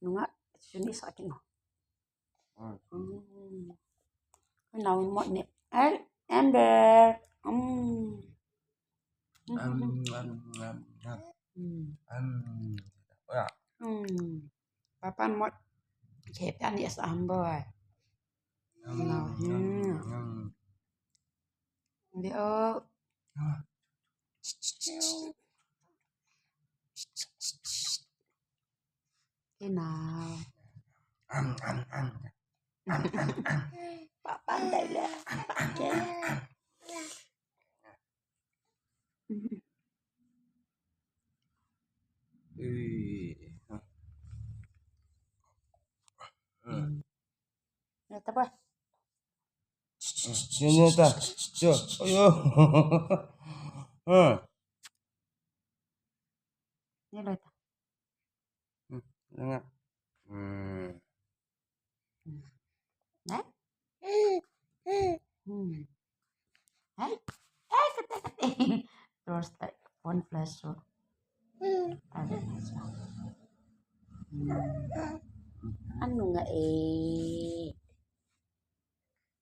Nunga suni sa akin mo. Nawin mo ni Amber. Papan mo kepan ya Amber. Dia Nào. Papan đây là Lihat apa? Sini ta. Yo. Ayo. Ini lihat. Dengar. Nah. Hai. Kata-kata. Terus phone flash. Ada. Ano nga